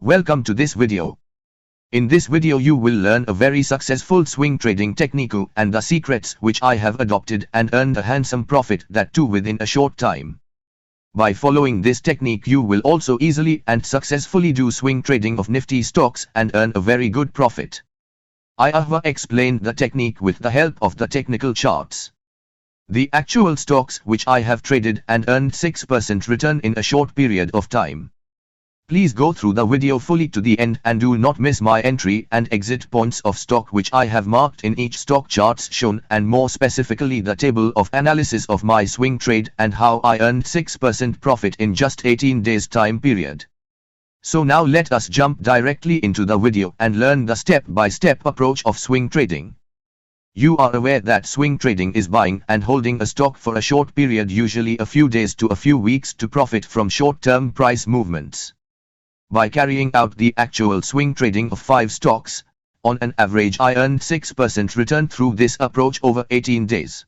Welcome to this video. In this video you will learn a very successful swing trading technique and the secrets which I have adopted and earned a handsome profit, that too within a short time. By following this technique you will also easily and successfully do swing trading of Nifty stocks and earn a very good profit. I have explained the technique with the help of the technical charts. The actual stocks which I have traded and earned 6% return in a short period of time. Please go through the video fully to the end and do not miss my entry and exit points of stock which I have marked in each stock charts shown, and more specifically the table of analysis of my swing trade and how I earned 6% profit in just 18 days time period. So now let us jump directly into the video and learn the step-by-step approach of swing trading. You are aware that swing trading is buying and holding a stock for a short period, usually a few days to a few weeks, to profit from short-term price movements. By carrying out the actual swing trading of 5 stocks, on an average I earned 6% return through this approach over 18 days.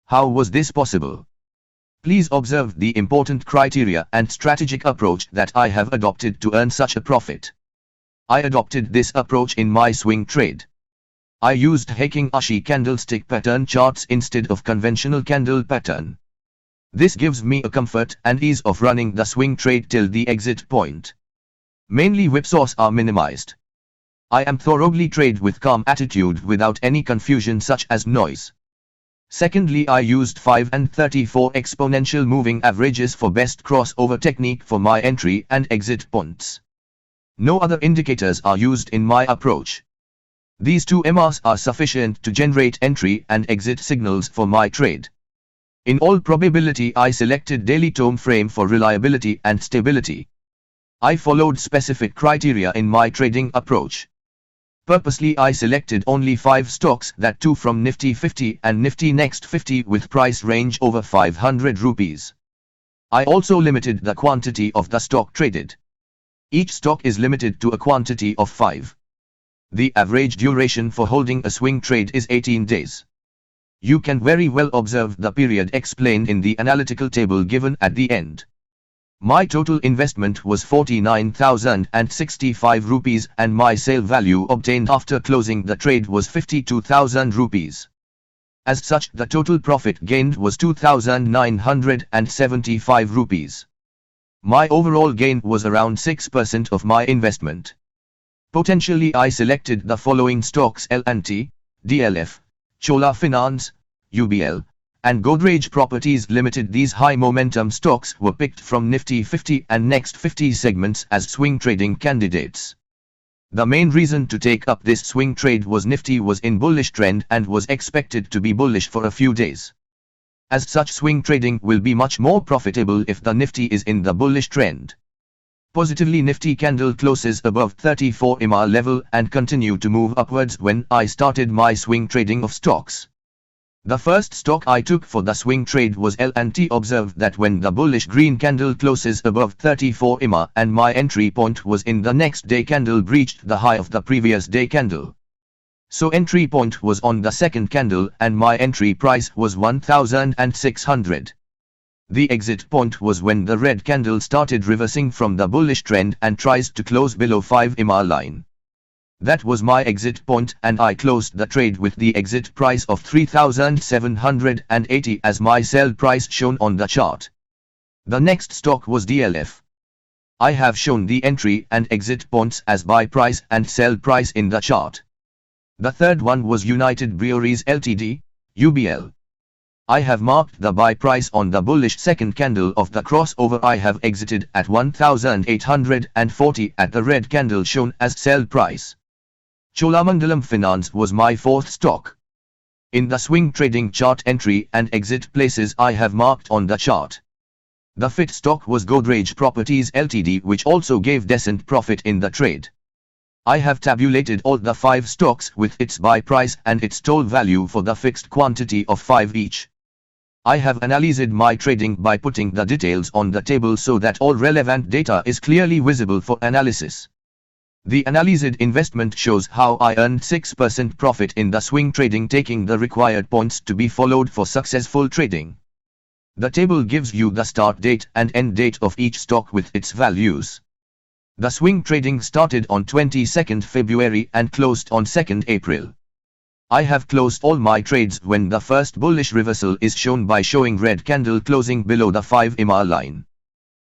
How was this possible? Please observe the important criteria and strategic approach that I have adopted to earn such a profit. I adopted this approach in my swing trade. I used Heiking Ashi candlestick pattern charts instead of conventional candle pattern. This gives me a comfort and ease of running the swing trade till the exit point. Mainly whipsaws are minimized. I am thoroughly trade with calm attitude without any confusion such as noise. Secondly, I used 5 and 34 exponential moving averages for best crossover technique for my entry and exit points. No other indicators are used in my approach. These two MRs are sufficient to generate entry and exit signals for my trade. In all probability I selected daily time frame for reliability and stability. I followed specific criteria in my trading approach. Purposely I selected only 5 stocks, that too from Nifty 50 and Nifty Next 50 with price range over 500 rupees. I also limited the quantity of the stock traded. Each stock is limited to a quantity of 5. The average duration for holding a swing trade is 18 days. You can very well observe the period explained in the analytical table given at the end. My total investment was 49,065 rupees and my sale value obtained after closing the trade was 52,000 rupees. As such, the total profit gained was 2,975 rupees. My overall gain was around 6% of my investment. Potentially I selected the following stocks: L&T, DLF, Chola Finance, UBL, and Godrej Properties Limited. These high momentum stocks were picked from Nifty 50 and Next 50 segments as swing trading candidates. The main reason to take up this swing trade was Nifty was in bullish trend and was expected to be bullish for a few days. As such, swing trading will be much more profitable if the Nifty is in the bullish trend. Positively, Nifty candle closes above 34 EMA level and continue to move upwards when I started my swing trading of stocks. The first stock I took for the swing trade was L&T. Observed that when the bullish green candle closes above 34 EMA and my entry point was in the next day candle breached the high of the previous day candle. So entry point was on the second candle and my entry price was 1,600. The exit point was when the red candle started reversing from the bullish trend and tries to close below 5 EMA line. That was my exit point and I closed the trade with the exit price of 3,780 as my sell price shown on the chart. The next stock was DLF. I have shown the entry and exit points as buy price and sell price in the chart. The third one was United Breweries Ltd, UBL. I have marked the buy price on the bullish second candle of the crossover. I have exited at 1,840 at the red candle shown as sell price. Cholamandalam Finance was my fourth stock. In the swing trading chart, entry and exit places I have marked on the chart. The fifth stock was Godrej Properties Ltd, which also gave decent profit in the trade. I have tabulated all the 5 stocks with its buy price and its total value for the fixed quantity of 5 each. I have analyzed my trading by putting the details on the table so that all relevant data is clearly visible for analysis. The analyzed investment shows how I earned 6% profit in the swing trading, taking the required points to be followed for successful trading. The table gives you the start date and end date of each stock with its values. The swing trading started on 22nd February and closed on 2nd April. I have closed all my trades when the first bullish reversal is shown by showing red candle closing below the 5 EMA line.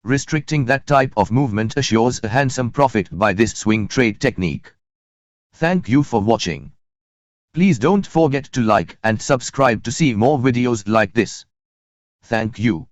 Restricting that type of movement assures a handsome profit by this swing trade technique. Thank you for watching. Please don't forget to like and subscribe to see more videos like this. Thank you.